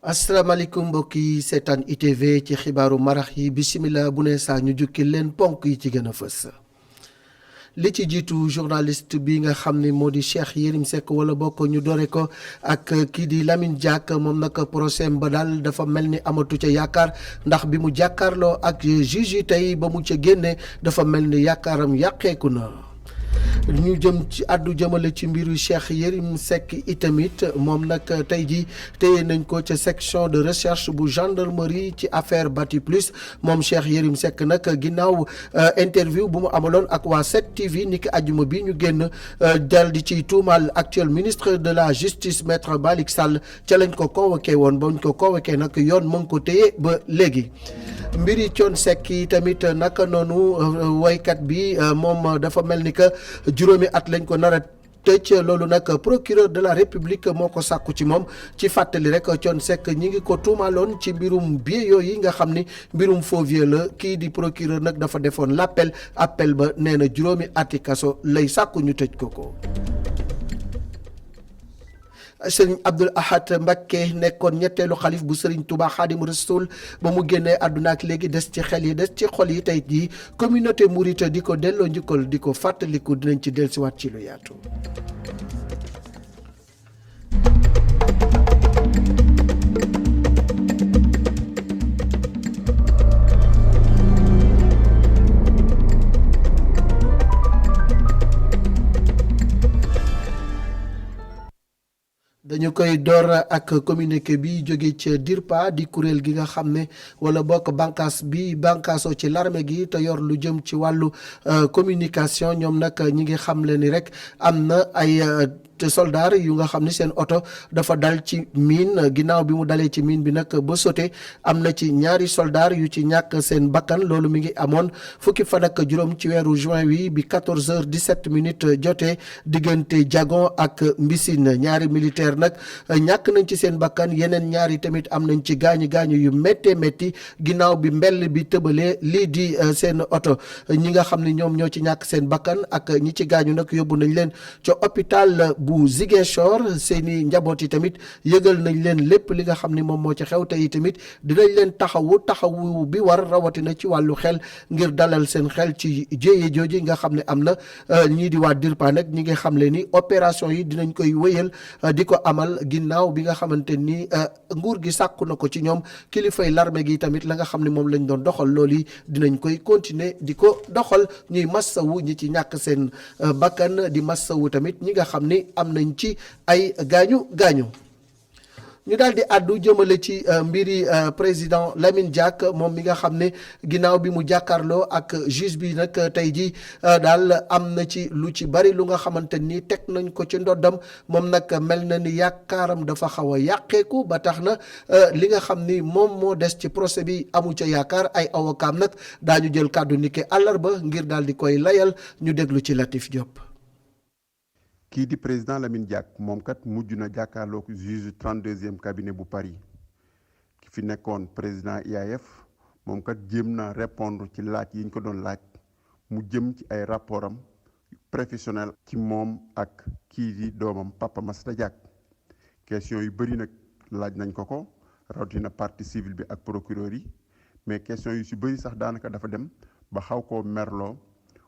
asalaamaaleykum mbokk yi seetaan ITV ci xibaaru marax yi bisimila bu ne saa ñu jukki leen ponk yi ci gën a fës. li ci jiitu journaliste bi nga xam ne moo di Cheikh Yérim Seck wala bokk ñu dore ko ak kii di Lamine Diack moom nag procès ba daal dafa mel ni amatu ca yaakaar ndax bi mu jàkkaarloo ak juge yi tey ba mu ca génne dafa mel ni yaakaaram yàqeeku na. ñu jëm ci àddu jëmale ci mbiru Cheikh Yérim Seck itamit moom nag tey jii téye nañ ko ca section de recherche bu gendarmerie ci affaire Bati Plus moom Cheikh Yérim Seck nag ginnaaw interview bu mu amaloon ak waa 7TV niki ajuma bi ñu génn dal di ciy tuumaal actuel ministre de la justice maître Malick Sall ca lañ ko convoqué woon ba ñu ko convoqué nag yoon mu ngi ko téye ba léegi. mbiri Thione Seck yi tamit naka noonu waykat bi moom dafa mel ni que juróomi at lañ ko nar a tëj loolu nag procureur de la république moo ko sàkku ci moom ci fàttali rek Thione Seck ñi ngi ko tuumaloon ci mbirum billet yooyu nga xam ni mbirum faux vieux la kii di procureur nag dafa defoon appel ba nee na juróomi ati kaso lay sàkku ñu tëj ko. Sëriñ Abdoul Ahad Mbacké nekkoon ñetteelu xalif bu Sëriñ Touba Xaadimu Rasuul ba mu génnee àdduna ak léegi des ci xel yi des ci xol yi tey jii communauté mouride di ko delloo njukkal di ko fàttaliku dinañ ci dellusiwaat ci lu yaatu. dañu koy door ak communiqué bi jóge ci DIRPA di kuréel gi nga xam ne wala bokk bànqaas bi bànqaasoo ci l'armée gi te yor lu jëm ci wàllu communication ñoom nag ñi ngi xamle ni rek am na ay te soldaar yu nga xam ni seen oto dafa dal ci mine ginnaaw bi mu dalee ci mine bi nag ba sote am na ci ñaari soldaar yu ci ñàkk seen bakkan loolu mi ngi amoon fukki fan ak juróom ci weeru juin wi bi 14h17 jotee diggante Diagon ak Mbissine ñaari militaire nag ñàkk nañ ci seen bakkan yeneen ñaari tamit am nañ ci gaañu yu méttee métti ginnaaw bi mbell bi tëbalee lii di seen oto ñi nga xam ni ñoom ñoo ci ñàkk seen bakkan ak ñi ci gaañu nag yóbbu nañ leen ca hôpital bu Ziguinchor seeni njaboot yi tamit yëgal nañ leen lépp li nga xam ni moom moo ci xew te yi tamit dinañ leen taxawu bi war rawatina ci wàllu xel ngir dalal seen xel ci jéye jooji nga xam ne am na ñii di waa DIRPA nag ñi ngi xam le ni opération yi dinañ koy wéyal di ko amal ginnaaw bi nga xamante ni nguur gi sàkku na ko ci ñoom kilifay l'armée gi tamit la nga xam ne moom lañ doon doxal loolu yi dinañ koy continuer di ko doxal ñuy massawu ñi ci ñàkk seen bakkan di massawu tamit ñi nga xam ni am nañ ci ay gaañu ñu daal di àddu jëmale ci mbiri président Lamine Diack moom mi nga xam ne ginnaaw bi mu jàkkaarloo ak juge bi nag tey ji daal am na ci lu ci bari lu nga xamante ni teg nañ ko ci ndoddam moom nag mel na ni yaakaaram dafa xaw a yàqeeku ba tax na li nga xam ni moom moo des ci procès bi amu ca yaakaar ay avocat nag daañu jël kàddu ni ki àllarba ngir daal di koy layal ñu déglu ci Latif Diop. kii di président Lamine Diack moom kat mujj na jàkkaarloog juge 32e cabinet bu Paris ki fi nekkoon président IAAF moom kat jéem na répondre ci laaj yi ñu ko doon laaj mu jëm ci ay rapport am professionnel ci moom ak kii di doomam Papa Massata Diack question yu bëri nag laaj nañ ko rawatina partie civile bi ak procureur yi mais question yu si bëri sax daanaka dafa dem ba xaw koo merloo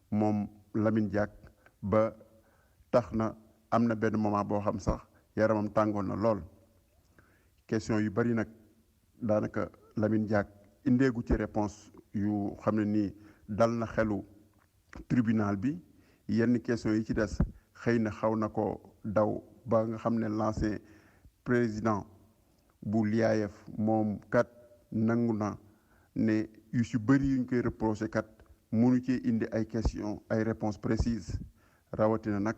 moom Lamine Diack ba tax na am na benn moment boo xam sax yaramam tàngoon na lool question yu bari nag daanaka Lamine Diack indeegu ci réponse yu xam ne nii dal na xelu tribunal bi yenn question yi ci des xëy na xaw na ko daw ba nga xam ne l'ancien président bu l'IAAF moom kat nangu na ne yu si bëri yuñ koy reproché kat mënu ci indi ay question ay réponses précises rawatina nag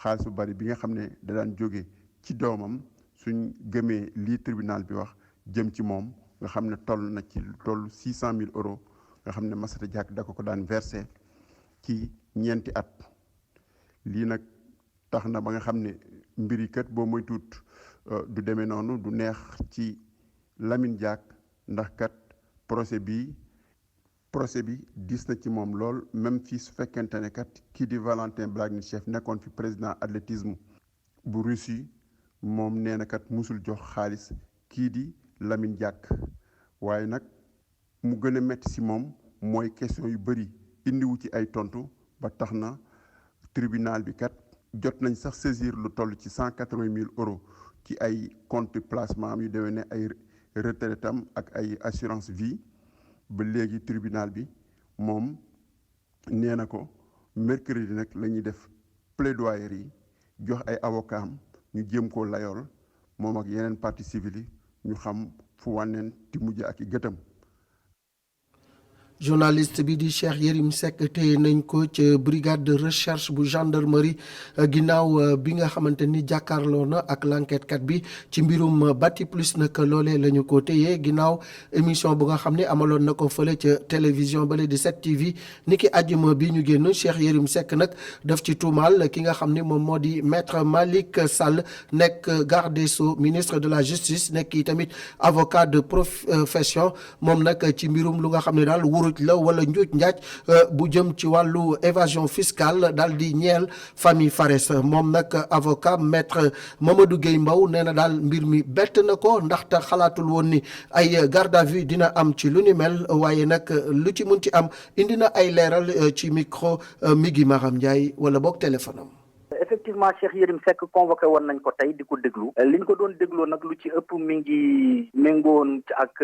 xaalis bu bari bi nga xam ne da daan jóge ci doomam suñ gëmee lii tribunal bi wax jëm ci moom nga xam ne toll na ci toll 600 000 euros nga xam ne Massata Diack da ko daan versé ci ñeenti at lii nag tax na ba nga xam ne mbir yi kat boo mooy tuut du demee noonu du neex ci Lamine Diack ndax kat procès bi dis na ci moom lool même fii su fekkente ne kat kii di Valentin Blagnichev nekkoon fi président athlétisme bu Russie moom nee na kat musul jox xaalis kii di Lamine Diack waaye nag mu gën a métti si moom mooy question yu bëri indiwu ci ay tontu ba tax na tribunal bi kat jot nañ sax saisir lu toll ci 180 000 euros ci ay compte placement am yu demee ne ay retraite am ak ay assurance vie ba léegi tribunal bi moom nee na ko mercredi nag la ñuy def plaidoyer yi jox ay avocat am ñu jéem koo layool moom ak yeneen partie civile yi ñu xam fu wànneen ti mujj ak i gëtam. journaliste bi di Cheikh Yérim Seck téye nañ ko ca brigade de recherche bu gendarmerie ginnaaw bi nga xamante ni jàkkaarloo na ak l'enquête kat bi ci mbirum Batiplus nag loolee la ñu ko téyee ginnaaw émission bu nga xam ne amaloon na ko fële ca télévision bale di 7TV niki àjjuma bi ñu génn Cheikh Yérim Seck nag daf ci tuumaal ki nga xam ne moom moo di maître Malick Sall nekk garde des Sceaux ministre de la justice nekk yi tamit avocat de profession moom nag ci mbirum lu nga xam ne daal la wala njuuj njaaj bu jëm ci wàllu évasion fiscale daal di ñeel famille Fares moom nag avocat maître Mamadou Gueye Mbow nee na daal mbir mi bett na ko ndaxte xalaatul woon ni ay garde à vue dina am ci lu ni mel waaye nag lu ci mun ci am indi na ay leeral ci micro Migui Maram Ndiaye wala boog téléphone am. Effectivement Cheikh Yérim Seck convoqué woon nañ ko tey di ko déglu liñ ko doon dégloo nag lu ci ëpp mi ngi méngoon ak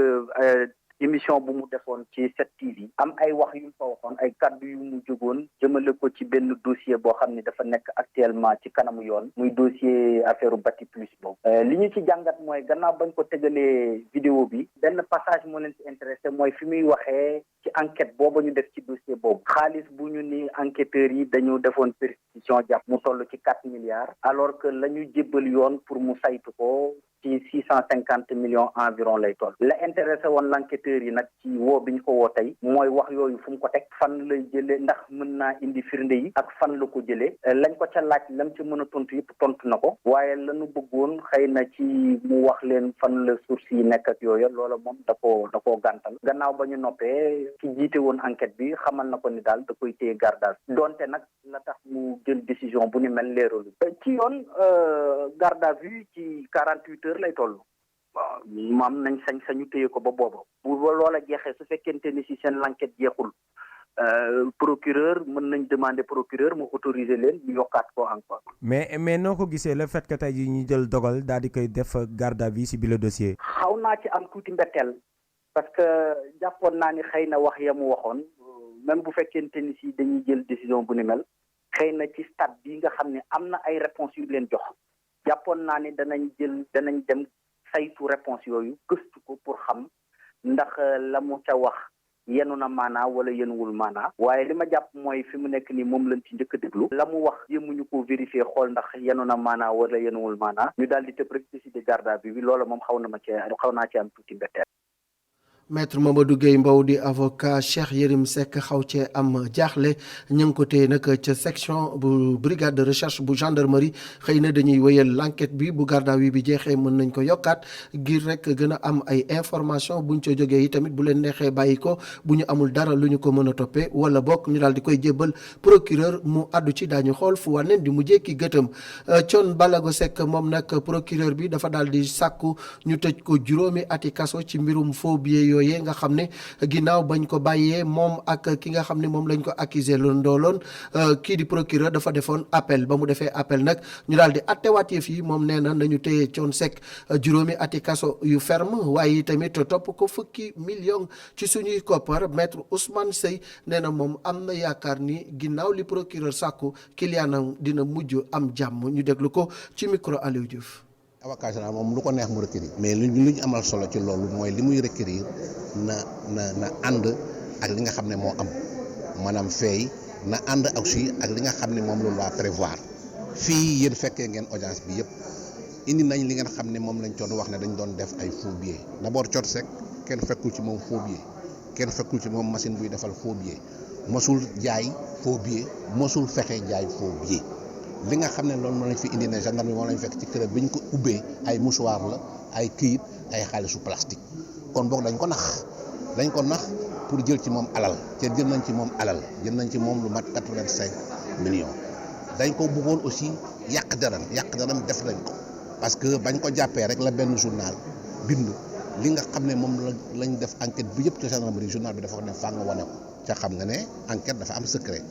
émission bu mu defoon ci 7TV am ay wax yu mu fa waxoon ay kaddu yu mu jógoon jëmale ko ci benn dossier boo xam ne dafa nekk actuellement ci kanamu yoon muy dossier affaire Batiplus boobu li ñu ci jàngat mooy gannaaw bañ ko tegalee vidéo bi benn passage moo leen ci intéressé mooy fi muy waxee ci enquête booba ñu def ci dossier boobu xaalis bu ñu ni enquêteurs yi dañu defoon perquisition jàpp mu toll ci 4 milliards alors que la ñu jébbal yoon pour mu saytu ko ci 650 millions environ lay toll la intéressé woon l'enquêteur yi nag ci woo bi ñu ko woo tey mooy wax yooyu fu mu ko teg fan lay jëlee ndax mën naa indi firnde yi ak fan la ko jëlee lañ ko ca laaj lam ci mën a tontu yëpp tontu na ko waaye lañu bëggoon xëy na ci mu wax leen fan la source yi nekk ak yooyu loola moom da koo gàntal gannaaw ba ñu noppee ci jiite woon enquête bi xamal na ko ni daal da koy téye garde à vue donte nag la tax mu jël décision bu ni mel leeralu ci yoon garde à vue ci 48 heures lay toll waaw maam nañ sañu téye ko ba booba bu loola jeexee su fekkente ni si seen l'enquête jeexul procureur mën nañ demander procureur mu autoriser leen ñu yokkaat ko encore. mais noo ko gisee le fait que tey jii ñu jël dogal daal di koy def garde à vue si bi le dossier. xaw naa ci am tuuti mbetteel parce que jàppoon naa ni xëy na wax ya mu waxoon même bu fekkente ni si dañuy jël décision bu ni mel xëy na ci stade bi nga xam ne am na ay réponses yu leen jox jàppoon naa ni danañ dem saytu réponse yooyu gëstu ko pour xam ndax la mu ca wax yenu na maanaa wala yenuwul maanaa waaye li ma jàpp mooy fi mu nekk nii moom lañ ci njëkk a déglu la mu wax jéemuñu ko vérifier xool ndax yenu na maanaa wala yenuwul maanaa ñu daal di tëb rek décider garde à vue bi loola moom xaw naa ci am tuuti mbetteel. maître Mamadou Gueye Mbow di avocat Cheikh Yérim Seck xaw cee am jaaxle ñu ngi ko téye nag ca section bu brigade de recherche bu gendarmerie xëy na dañuy wéyal l'enquête bi bu garde à vue bi jeexee mën nañ ko yokkaat ngir rek gën a am ay information buñ ca jógee yi tamit bu leen neexee bàyyi ko bu ñu amul dara lu ñu ko mën a toppee wala bokk ñu daal di koy jébbal procureur mu àddu ci daañu xool fu wànneen di mujjee ki gëtëm Thione Ballago Seck moom nag procureur bi dafa daal di sàkku ñu tëj ko juróomi ati kaso ci mbirum faux billets yooyee nga xam ne ginnaaw bañ ko bàyyee moom ak ki nga xam ne moom lañ ko accusé loon dooloon kii di procureur dafa defoon appel ba mu defee appel nag ñu daal di attewaat yëf yi moom nee na nañu téye Thione Seck juróomi ati kaso yu ferme waaye tamit topp ko fukki million ci suñuy koppar maître Ousmane Seye nee na moom am na yaakaar ni ginnaaw li procureur sàkku kiliyaanam dina mujj am jàmm ñu déglu ko ci micro Aliou Diouf. avocat général moom lu ko neex mu requérir mais lu ñu amal solo ci loolu mooy li muy requérir na ànd ak li nga xam ne moo am maanaam feey na ànd aussi ak li nga xam ne moom loolu waa prévoir fii yéen fekkee ngeen audience bi yëpp indi nañ li ngeen xam ne moom lañ doon wax ne dañ doon def ay faux billets d'abord Thione Seck kenn fekkul ci moom faux billet kenn fekkul ci moom machine buy defal faux billet mosul jaay faux billet mosul fexe jaay faux billet li nga xam ne loolu moo lañ fi indi ne gendarme moom lañ fekk ci kër bi ñu ko ubbee ay mouchoir la ay këyit ay xaalisu plastique kon boog dañ ko nax pour jël ci moom alal te jël nañ ci moom alal jël nañ ci moom lu mat 85 millions dañ ko bëggoon aussi yàq daram def nañ ko parce que bañ ko jàppee rek la benn journal bind li nga xam ne moom lañ def enquête bi yëpp ci gendarmerie journal bi dafa wax ne faa nga wane ko ca xam nga ne enquête dafa am secret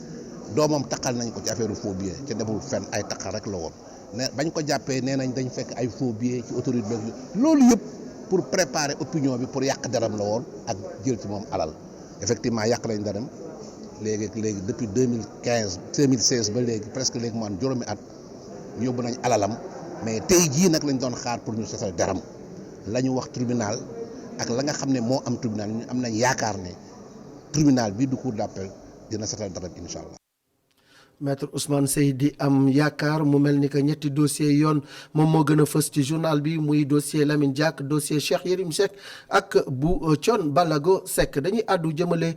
doomam taqal nañ ko ci affaire faux billets ca demul fenn ay taqal rek la woon ne bañ ko jàppee nee nañ dañ fekk ay faux billets ci autorité bi loolu yëpp pour préparer opinion bi pour yàq deram la woon ak jël ci moom alal effectivement yàq lañ deram léegi depuis 2016 ba léegi presque léegi mu am juróomi at yóbbu nañ alalam mais tey jii nag lañ doon xaar pour ñu setal deram la ñu wax tribunal ak la nga xam ne moo am tribunal ñu am nañ yaakaar ne tribunal bi du cour d'appel dina setal deram incha allah. Maître Ousmane Seye di am yaakaar mu mel ni que ñetti dossier yoon moom moo gën a fës ci journal bi muy dossier Lamine Diack dossier Cheikh Yérim Seck ak bu Thione Ballago Seck dañuy àddu jëmale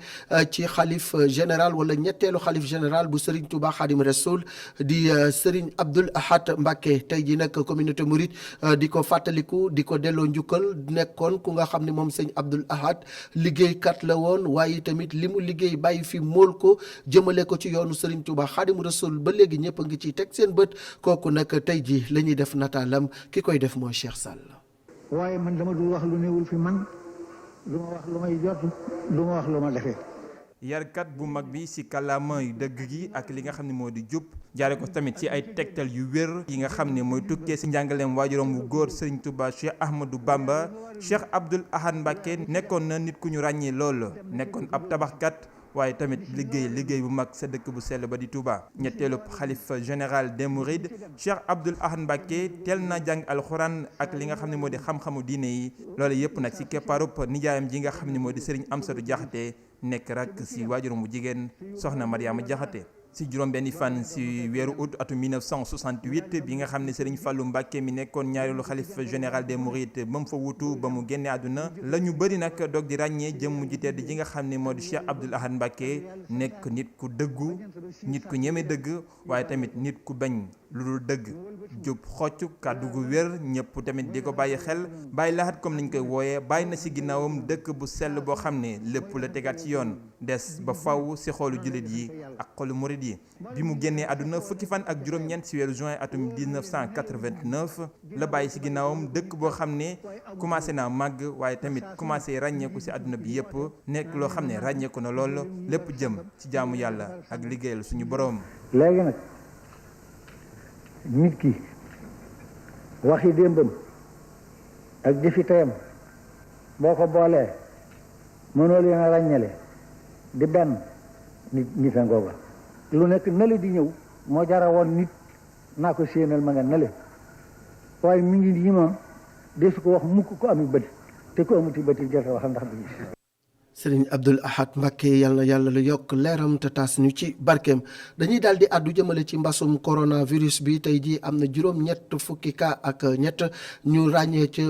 ci xalif général wala ñetteelu xalif général bu Serigne Touba Khadim Rassoul di Serigne Abdoul Ahad Mbacké tey ji nag communauté mouride di ko fàttaliku di ko delloo njukkal nekkoon ku nga xam ne moom sëñ Abdoul Ahad liggéeykat la woon waaye tamit li mu liggéey bàyyi fi mool ko jëmale ko ci yoonu Serigne Touba Xaadimu Rasuul ba léegi ñëpp a ngi ciy teg seen bët kooku nag tey ji la ñuy def nataalam ki koy def mooy Cheikh Sall. waaye man dama dul wax lu newul fi man du ma wax lu may jot du ma wax lu ma defee. yarkat bu mag bi ci kàllaama yu dëgg gi ak li nga xam ne moo di jub jaare ko tamit ci ay tegtal yu wér yi nga xam ne mooy tukkee ci njàngaleem waajuram bu góor Serigne Touba Cheikh Ahmadou Bamba Cheikh Abdoul Ahad Mbacké nekkoon na nit ku ñu ràññee lool nekkoon ab tabaxkat waaye tamit liggéey bu mag sa dëkk bu sell ba di Touba. ñetteelu xalif général des Mourides Cheikh Abdoul Ahad Mbacké teel na jàng alxuraan ak li nga xam ne moo di xam-xamu diine yi loolu yëpp nag ci keppaarub nijaayam ji nga xam ne moo di Serigne Amsatou Diakhaté nekk rak ci waajuram bu jigéen soxna Mariama Diakhaté. ci juróom benni fan ci weeru août atum 1968 bi nga xam ne Serigne Fallou Mbacké mi nekkoon ñaareelu xalif général des Mourides ba mu fa wutu ba mu génne àdduna la ñu bëri nag doog di ràññee jëmm ji tedd ji nga xam ne moo di Cheikh Abdoul Ahad Mbacké nekk nit ku dëggu nit ku ñeme dëgg waaye tamit nit ku bañ lu dul dëgg jub xocc kàddu gu wér ñëpp tamit di ko bàyyi xel bàyyi laxat comme niñ koy wooyee bàyyi na ci ginnaawam dëkk bu sell boo xam ne lépp la tegaat ci yoon des ba faw ci xoolu jullit yi ak xolu murid yi bi mu génnee àdduna fukki fan ak juróom-ñeent ci weeru juin atum 1989 la bàyyi ci ginnaawam dëkk boo xam ne commencé naa màgg waaye tamit commencé ràññeeku ci àdduna bi yépp nekk loo xam ne ràññeeku na lool lépp jëm ci jaamu yàlla ak liggéeyal suñu boroom. léegi nag nit ki waxi démbam ak jëfi tayam boo ko boolee mënoo leen a ràññale di benn nit a ngooga lu nekk nale di ñëw moo jara woon nit naa ko séenal ma nga nale waaye mi ngi nii moom desu ko wax mukk ko ami bët te ko amuti bët yi jota wax ndax du gis. Serigne Abdoul Ahad Mbacké yàlla la yokk leeram te taas ñu ci barkeem dañuy daal di àddu jëmale ci mbasum coronavirus bi tey jii am na juróom-ñett fukki cas ak ñett ñu ràññee ci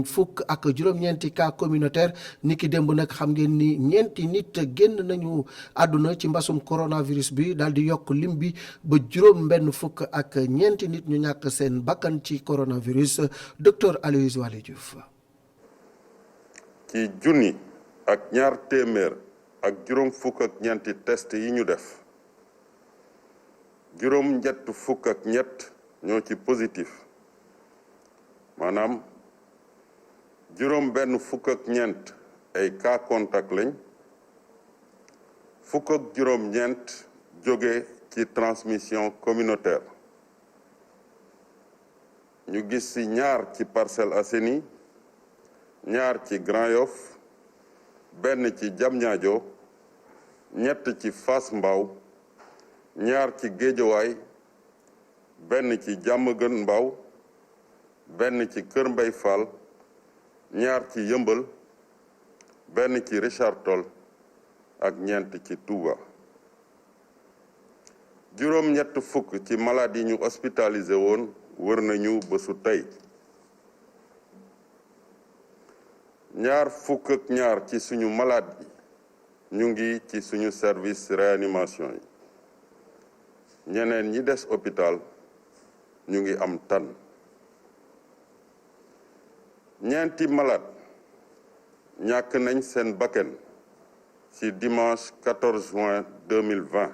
fukk ak juróom-ñeenti cas communautaire ni ki démb nag xam ngeen ni ñeenti nit génn nañu àdduna ci mbasum coronavirus bi daal di yokk lim bi ba juróom-benn fukk ak ñeenti nit ñu ñàkk seen bakkan ci coronavirus docteur Aloyse Waly Diouf. ci junni ak ñaar téeméer ak juróom fukk ak ñeenti test yi ñu def juróom ñett fukk ak ñett ñoo ci positif maanaam juróom benn fukk ak ñeent ay cas contact lañ fukk ak juróom ñeent jóge ci transmission communautaire ñu gis ci ñaar ci Parcelles Assainies ñaar ci Grand Yoff benn ci Diamniadio ñett ci Fass Mbao ñaar ci Guédiawaye benn ci Diamaguène Mbao benn ci Kër Mbay Fall ñaar ci Yëmbal benn ci Richard Toll ak ñeent ci Touba juróom ñett fukk ci malade yi ñu hospitalisé woon wër nañu bésu tey ñaar fukk ak ñaar ci suñu malade yi ñu ngi ci suñu service réanimation yi ñeneen ñi des hôpital ñu ngi am tan ñeenti malade ñàkk nañ seen bakkan ci dimanche 14 juin 2020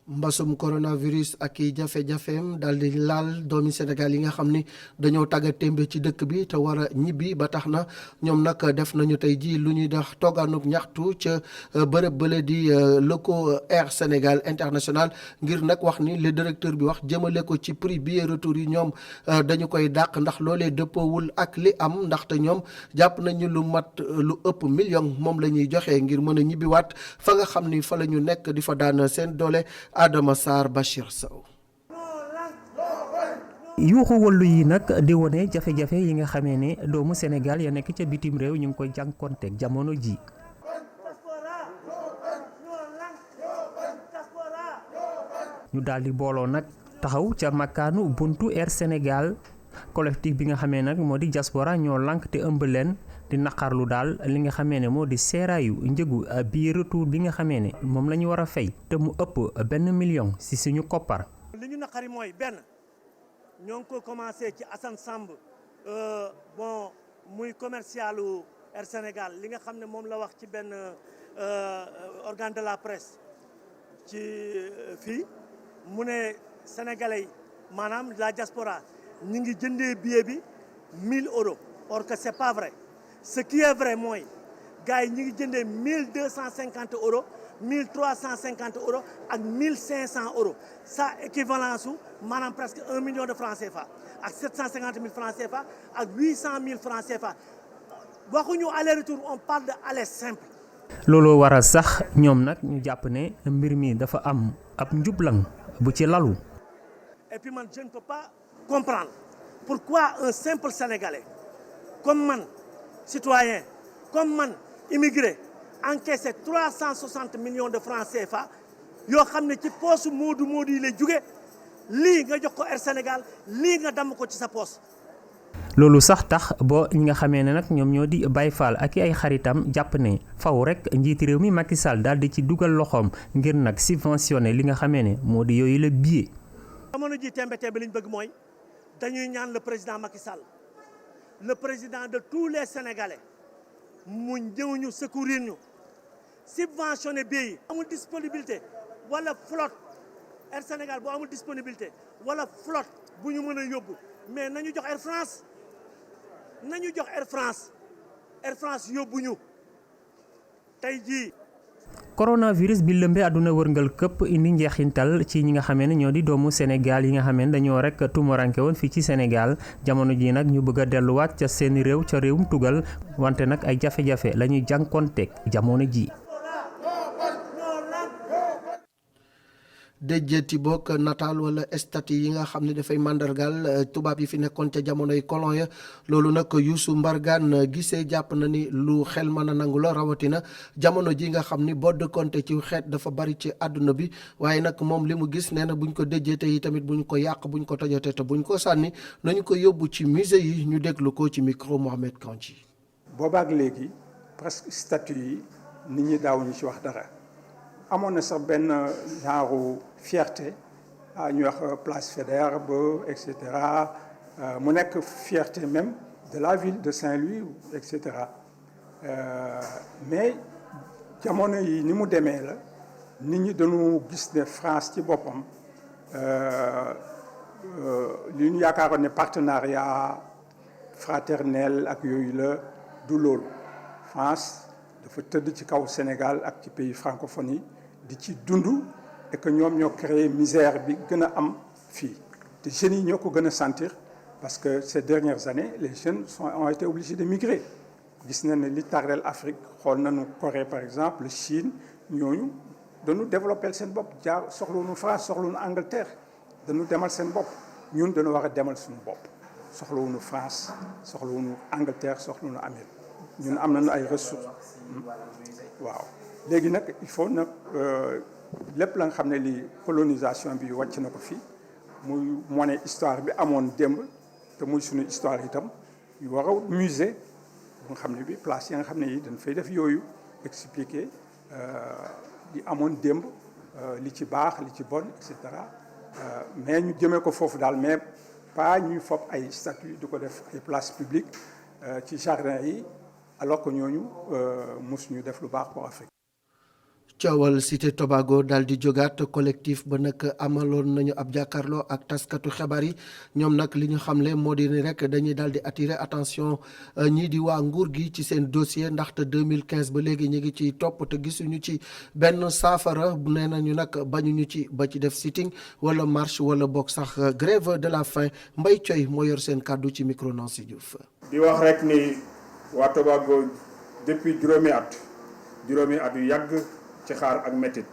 mbasum coronavirus ak i jafe-jafeem daal di laal doomi Sénégal yi nga xam ni dañoo tàgga témbe ci dëkk bi te war a ñibbi ba tax na ñoom nag def nañu tey ji lu ñuy dax toogaanub ñaxtu ca bërëb bële di locaux Air Sénégal International ngir nag wax ni le directeur bi wax jëmale ko ci prix billet retour yi ñoom dañu koy dàq ndax loolee dëppoowul ak li am ndaxte ñoom jàpp nañu lu mat lu ëpp million moom la ñuy joxe ngir mën a ñibbiwaat fa nga xam ni fa la ñu nekk di fa daan seen doole. Adama Sarr Bachir Sow. yuuxu wàllu yi nag di wone jafe-jafe yi nga xamee ne doomu Sénégal ya nekk ca bitim réew ñu ngi koy jànkonteeg jamono ji. ñu daal di booloo nag taxaw ca makkaanu buntu Air Sénégal collectif bi nga xamee nag moo di diaspora ñoo lànk te ëmb leen di naqarlu daal li nga xamee ne moo di seeraayu njëgu billet retour bi nga xamee ne moom la ñu war a fay te mu ëpp $1 million ci suñu koppar. li ñu naqari mooy benn ñoo ngi ko commencé ci Assane Samb bon muy commercialu Air Sénégal li nga xam ne moom la wax ci benn organe de la presse ci fii mu ne sénégalais yi maanaam la diaspora ñu ngi jëndee billet bi 1 000 €. or que c'est pas vrai. Ce qui est vrai mooy gars yi ñu ngi jëndee 1 250 €, 1 350 € ak 1 500 €. ça équivalence su maanaam presque 1 million de francs CFA ak 750 000 francs CFA ak 800 000 francs CFA waxuñu aller retour on parle de aller simple. looloo waral sax ñoom nag ñu jàpp ne mbir mi dafa am ab njublang bu ci lalu. et puis man je ne peux pas comprendre pourquoi un simple sénégalais comme man. citoyen comme man immigré encaissé 360 millions de francs CFA yoo xam ne ci poosu Moodu yi lay jóge lii nga jox ko Air Sénégal lii nga damm ko ci sa poos. loolu sax tax ba ñi nga xamee ne nag ñoom ñoo di Baye Fall ak ay xaritam jàpp ne faw rek njiiti réew mi Macky Sall daal di ci dugal loxoom ngir nag subventionné li nga xamee ne moo di yooyu la billet. jamono ji tembe tembe li ñu bëgg mooy dañuy ñaan le président Macky Sall. le président de tous les Sénégalais mu ñëw ñu secourir ñu subventionné billet yi amul disponibilité wala flotte Air Sénégal boo amul disponibilité wala flotte bu ñu mën a yóbbu mais nañu jox Air France Air France yóbbu ñu tey jii. coronavirus bi lëmbee àdduna wërngal këpp indi njeexintal ci ñi nga xamee ne ñoo di doomu Sénégal yi nga xamee ne dañoo rek tumaranke woon fii ci Sénégal jamono ji nag ñu bëgg a delluwaat ca seeni réew ca réewum tugal wante nag ay jafe-jafe la ñuy jànkonteeg jamono ji. déjjati bokk nataal wala statue yi nga xam ne dafay màndargaal tubaab yi fi nekkoon ca jamonoy colon ya loolu nag Youssou Mbargane gisee jàpp na ni lu xel mën a nangu la rawatina jamono ji nga xam ni bodd konte ci xeet dafa bari ci àdduna bi waaye nag moom li mu gis nee na buñ ko déjjate yi tamit buñ ko yàq buñ ko tojate te buñ ko sànni nañu ko yóbbu ci musée yi ñu déglu ko ci micro Mohamed Kandji. boobaak léegi presque statue yi nit ñi daawuñu ci wax dara. amoon na sax benn genre fierté ñu wax place Faidherbe et cetera mu nekk fierté même de la ville de Saint-Louis et cetera mais jamono yi ni mu demee la nit ñi dañu gis ne France ci boppam li ñu yaakaaroon ne partenariat fraternel ak yooyu la du loolu France dafa tëdd ci kaw Sénégal ak ci pays francophonie yi di ci dund et que ñoom ñoo créé misère bi gën a am fii te jeunes yi ñoo ko gën a sentir parce que ces dernières années les jeunes ont été obligés de migrer gis na ne li tardel Afrique xool nañu Corée par exemple Chine ñooñu dañu développé seen bopp jaar soxlawuñu France soxlawuñu Angleterre dañu demal seen bopp ñun dañu war a demal suñu bopp soxlawuñu France soxlawuñu Angleterre soxlawuñu Amérique ñun am nañu ay ressources waaw léegi nag il faut nag lépp la nga xam ne li colonisation bi wàcc na ko fii muy wane histoire bi amoon démb te muy suñu histoire itam yu war a musée bu nga xam ne bi place yi nga xam ne yi dañ fay def yooyu expliquer li amoon démb li ci baax li ci bon et cetera mais ñu jëmee ko foofu daal mais pas ñuy fopp ay statue di ko def ay place publique ci jardin yi alors que ñooñu mosuñu def lu baax pour Afrique. coowal Cité Tobago daal di jógaat collectif ba nag amaloon nañu ab jàkkaarloo ak taskatu xibaar yi ñoom nag li ñu xamle moo di ni rek dañuy daal di attirer attention ñii di waa nguur gi ci seen dossier ndaxte 2015 ba léegi ñu ngi ciy topp te gisuñu ci benn saafara nee nañu nag bañuñu ci ba ci def sitting wala marche wala bokk sax grève de la faim Mbaye Thioy moo yor seen kàddu ci micro Nancy Diouf. di wax rek ni waa Tobago depuis juróomi at yu yàgg. ci xaar ak métit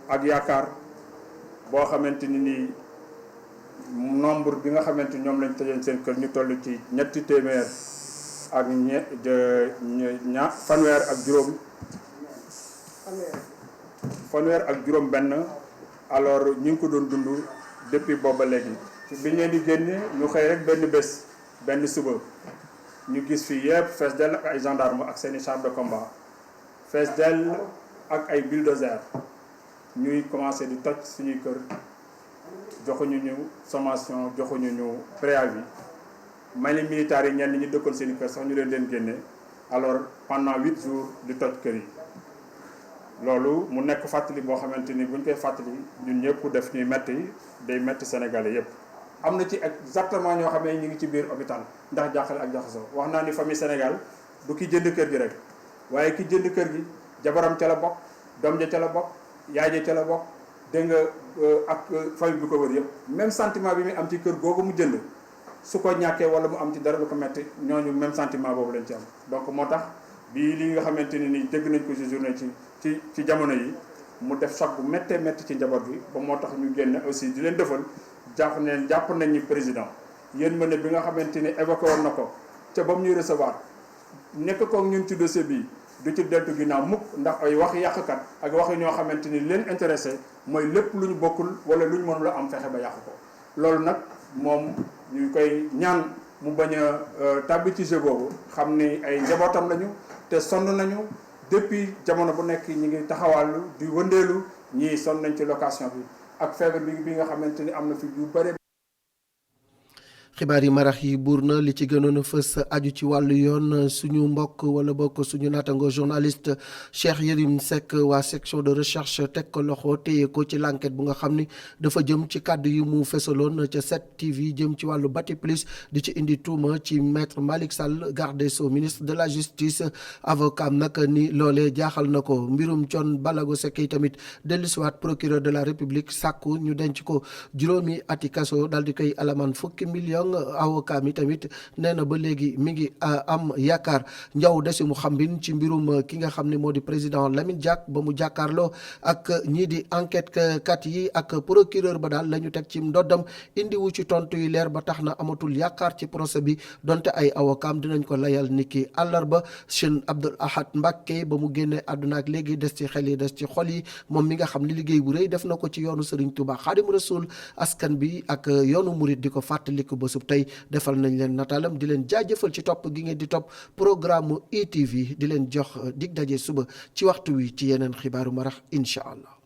ak yaakaar boo xamante ni nombre bi nga xamante ñoom lañ tëjoon seen kër ñu toll ci 300 ak fanweer ak juróom benn alors ñu ngi ko doon dund depuis booba léegi bi ñu leen di génne ñu xëy rek benn suba ñu gis fii yëpp fees dell ak ay gendarme ak seeni chars de combat fees dell ak ay bulldozer ñuy commencé di toj suñuy kër joxuñu ñu sommation joxuñu ñu préavis may leen militaires yi ñenn ñi dëkkoon seen i kër sax ñu leen génne alors pendant 8 jours di toj kër yi loolu mu nekk fàttali boo xamante ni buñ koy fàttali ñun ñëpp def ñuy metti day metti Sénégalais yëpp. am na ci exactement ñoo xam ne ñu ngi ci biir hôpital ndax jàqale ak jaxasoo wax naa ni famille Sénégal du ki jënd kër gi rek waaye ki jënd kër gi. jabaram ca la bokk doom ja ca la bokk yaay ja ca la bokk dégg nga ak famille bi ko wër yëpp même sentiment bi muy am ci kër googu mu jënd su ko ñàkkee wala mu am ci dara lu ko metti ñooñu même sentiment boobu lañ ci am donc moo tax bii li nga xamante ne ni dégg nañ ko ci journée ci jamono yi mu def choc bu méttee métti ci njaboot bi ba moo tax ñu génn aussi di leen defal jàpp nañ ni président yéen ma ne bi nga xamante ni évoqué woon na ko ca ba mu ñuy recevoir nekk ko ñun ci dossier bi du ci deltu ginnaaw mukk ndax ay wax yàqkat ak wax ñoo xamante ni leen intéressé mooy lépp lu ñu bokkul wala lu ñu mënul am fexe ba yàq ko loolu nag moom ñu koy ñaan mu bañ a tàbbi ci jeu boobu xam ni ay njabootam lañu te sonn nañu depuis jamono bu nekk ñi ngi taxawàllu di wëndeelu ñii sonn nañ ci location bi ak feebar bi nga xamante ni am na fi yu bëri. xibaar yi marax yi buur na li ci gënoon a fës aju ci wàllu yoon suñu mbokk wala bokk suñu naatango journaliste Cheikh Yérim Seck waa section de recherche teg ko loxo téye ko ci l'enquête bu nga xam ni dafa jëm ci kàddu yi mu fesaloon ca 7TV jëm ci wàllu Bati Plus di ci indi tuuma ci maître Malick Sall garde des Sceaux ministre de la justice avocat nag ni loolee jaaxal na ko mbirum Thione Ballago Seck yi tamit dellusiwaat procureur de la république sàkku ñu denc ko juróomi ati kaso daal di koy alamaan fukki million avocat mi tamit nee na ba léegi mi ngi am yaakaar njaw desi mu xambin ci mbirum ki nga xam ne moo di président Lamine Diack ba mu jàkkaarloo ak ñii di enquête kat yi ak procureur ba daal la ñu teg ci ndoddam indiwu ci tontu yu leer ba tax na amatul yaakaar ci procès bi donte ay avocat am dinañ ko layal niki àllarba Cheikh Abdoul Ahad Mbacké ba mu génnee àdduna ak léegi des ci xel yi des ci xol yi moom mi nga xam ne liggéey bu rëy def na ko ci yoonu Serigne Touba Khadim Rasoul askan bi ak yoonu murit di ko fàttaliku ba tey defal nañ leen nataalam di leen jaajëfal ci topp gi ngeen di topp programme ITV di leen jox dig daje suba ci waxtu wi ci yeneen xibaaru marax incha allah.